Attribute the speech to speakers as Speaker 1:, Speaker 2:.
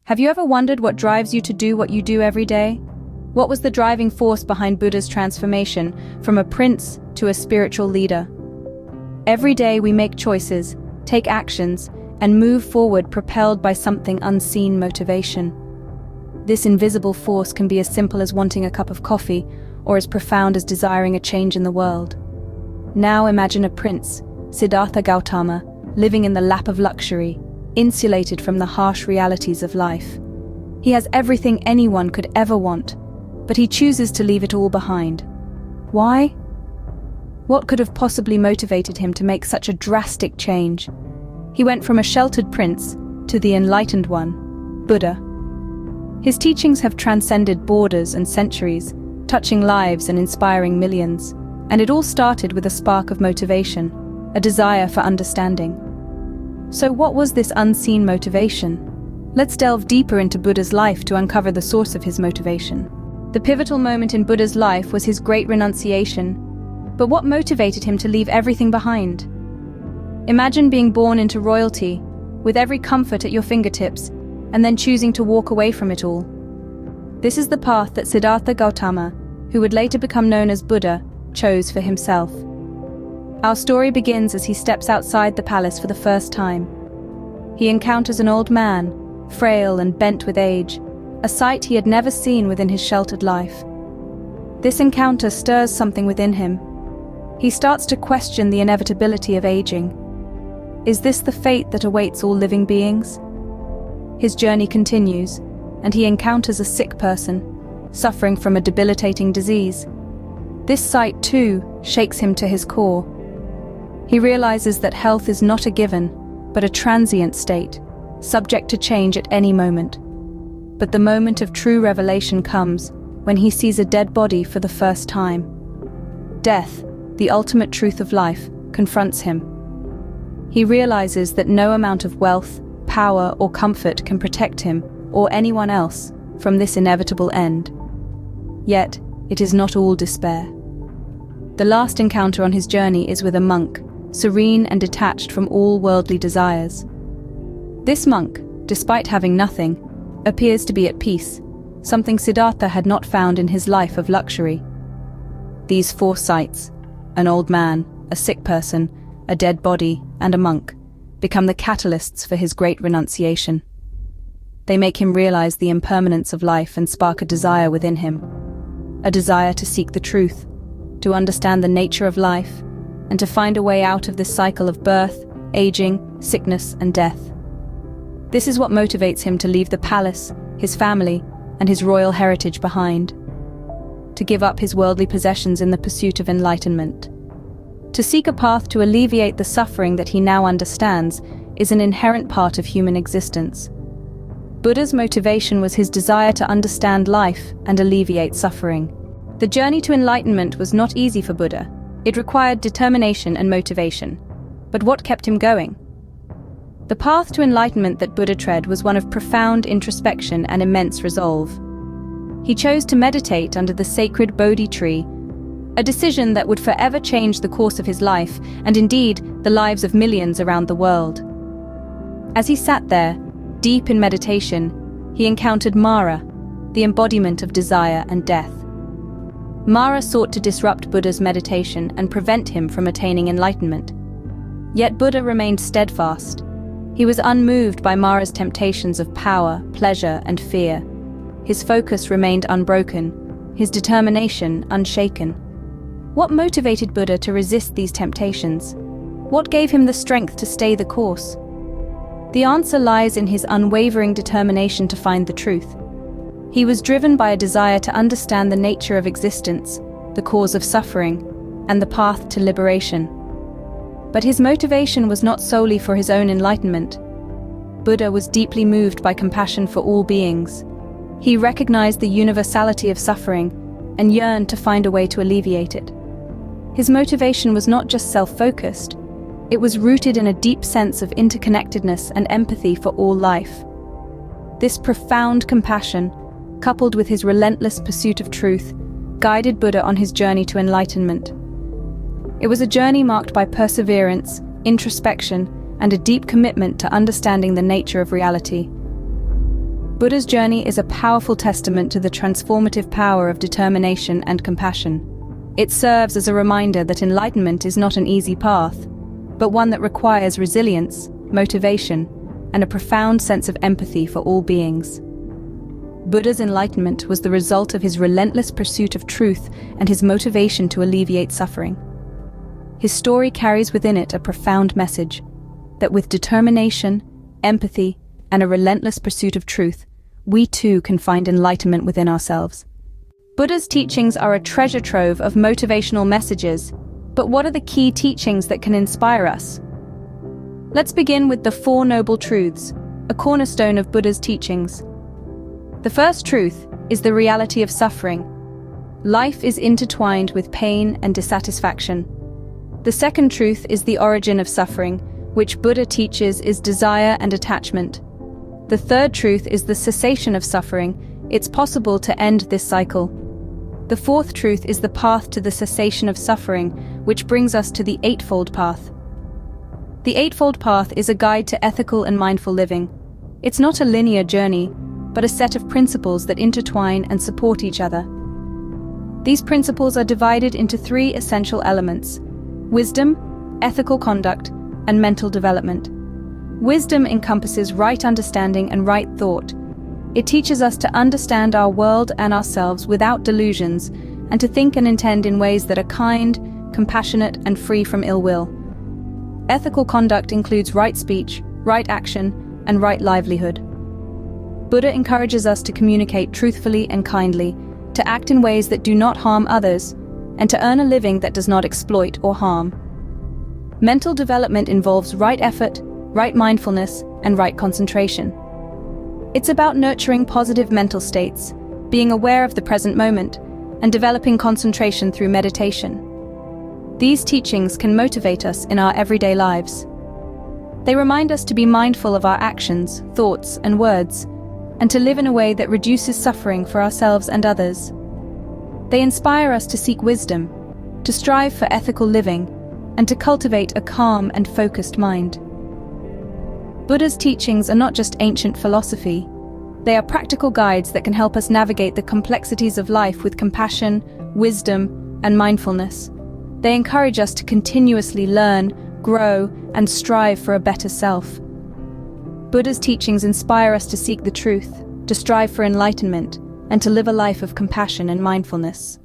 Speaker 1: Have you ever wondered what drives you to do what you do every day? What was the driving force behind Buddha's transformation from a prince to a spiritual leader? Every day we make choices, take actions, and move forward propelled by something unseen motivation. This invisible force can be as simple as wanting a cup of coffee or as profound as desiring a change in the world. Now imagine a prince, Siddhartha Gautama, living in the lap of luxury, insulated from the harsh realities of life. He has everything anyone could ever want, but he chooses to leave it all behind. Why? What could have possibly motivated him to make such a drastic change? He went from a sheltered prince to the enlightened one, Buddha. His teachings have transcended borders and centuries, touching lives and inspiring millions. And it all started with a spark of motivation, a desire for understanding. So what was this unseen motivation? Let's delve deeper into Buddha's life to uncover the source of his motivation. The pivotal moment in Buddha's life was his Great Renunciation. But what motivated him to leave everything behind? Imagine being born into royalty, with every comfort at your fingertips, and then choosing to walk away from it all. This is the path that Siddhartha Gautama, who would later become known as Buddha, chose for himself. Our story begins as he steps outside the palace for the first time. He encounters an old man, frail and bent with age, a sight he had never seen within his sheltered life. This encounter stirs something within him. He starts to question the inevitability of aging. Is this the fate that awaits all living beings? His journey continues, and he encounters a sick person, suffering from a debilitating disease. This sight, too, shakes him to his core. He realizes that health is not a given, but a transient state, subject to change at any moment. But the moment of true revelation comes when he sees a dead body for the first time. Death, the ultimate truth of life, confronts him. He realizes that no amount of wealth, power, or comfort can protect him, or anyone else, from this inevitable end. Yet, it is not all despair. The last encounter on his journey is with a monk, serene and detached from all worldly desires. This monk, despite having nothing, appears to be at peace, something Siddhartha had not found in his life of luxury. These four sights, an old man, a sick person, a dead body, and a monk, become the catalysts for his great renunciation. They make him realize the impermanence of life and spark a desire within him, a desire to seek the truth, to understand the nature of life, and to find a way out of this cycle of birth, aging, sickness, and death. This is what motivates him to leave the palace, his family, and his royal heritage behind, to give up his worldly possessions in the pursuit of enlightenment. To seek a path to alleviate the suffering that he now understands is an inherent part of human existence. Buddha's motivation was his desire to understand life and alleviate suffering. The journey to enlightenment was not easy for Buddha. It required determination and motivation. But what kept him going? The path to enlightenment that Buddha tread was one of profound introspection and immense resolve. He chose to meditate under the sacred Bodhi tree, a decision that would forever change the course of his life, and indeed, the lives of millions around the world. As he sat there, deep in meditation, he encountered Mara, the embodiment of desire and death. Mara sought to disrupt Buddha's meditation and prevent him from attaining enlightenment. Yet Buddha remained steadfast. He was unmoved by Mara's temptations of power, pleasure, and fear. His focus remained unbroken, his determination unshaken. What motivated Buddha to resist these temptations? What gave him the strength to stay the course? The answer lies in his unwavering determination to find the truth. He was driven by a desire to understand the nature of existence, the cause of suffering, and the path to liberation. But his motivation was not solely for his own enlightenment. Buddha was deeply moved by compassion for all beings. He recognized the universality of suffering and yearned to find a way to alleviate it. His motivation was not just self-focused. It was rooted in a deep sense of interconnectedness and empathy for all life. This profound compassion, coupled with his relentless pursuit of truth, guided Buddha on his journey to enlightenment. It was a journey marked by perseverance, introspection, and a deep commitment to understanding the nature of reality. Buddha's journey is a powerful testament to the transformative power of determination and compassion. It serves as a reminder that enlightenment is not an easy path, but one that requires resilience, motivation, and a profound sense of empathy for all beings. Buddha's enlightenment was the result of his relentless pursuit of truth and his motivation to alleviate suffering. His story carries within it a profound message that with determination, empathy, and a relentless pursuit of truth, we too can find enlightenment within ourselves. Buddha's teachings are a treasure trove of motivational messages, but what are the key teachings that can inspire us? Let's begin with the Four Noble Truths, a cornerstone of Buddha's teachings. The first truth is the reality of suffering. Life is intertwined with pain and dissatisfaction. The second truth is the origin of suffering, which Buddha teaches is desire and attachment. The third truth is the cessation of suffering. It's possible to end this cycle. The fourth truth is the path to the cessation of suffering, which brings us to the Eightfold Path. The Eightfold Path is a guide to ethical and mindful living. It's not a linear journey, but a set of principles that intertwine and support each other. These principles are divided into three essential elements: wisdom, ethical conduct, and mental development. Wisdom encompasses right understanding and right thought. It teaches us to understand our world and ourselves without delusions, and to think and intend in ways that are kind, compassionate, and free from ill will. Ethical conduct includes right speech, right action, and right livelihood. Buddha encourages us to communicate truthfully and kindly, to act in ways that do not harm others, and to earn a living that does not exploit or harm. Mental development involves right effort, right mindfulness, and right concentration. It's about nurturing positive mental states, being aware of the present moment, and developing concentration through meditation. These teachings can motivate us in our everyday lives. They remind us to be mindful of our actions, thoughts, and words, and to live in a way that reduces suffering for ourselves and others. They inspire us to seek wisdom, to strive for ethical living, and to cultivate a calm and focused mind. Buddha's teachings are not just ancient philosophy. They are practical guides that can help us navigate the complexities of life with compassion, wisdom, and mindfulness. They encourage us to continuously learn, grow, and strive for a better self. Buddha's teachings inspire us to seek the truth, to strive for enlightenment, and to live a life of compassion and mindfulness.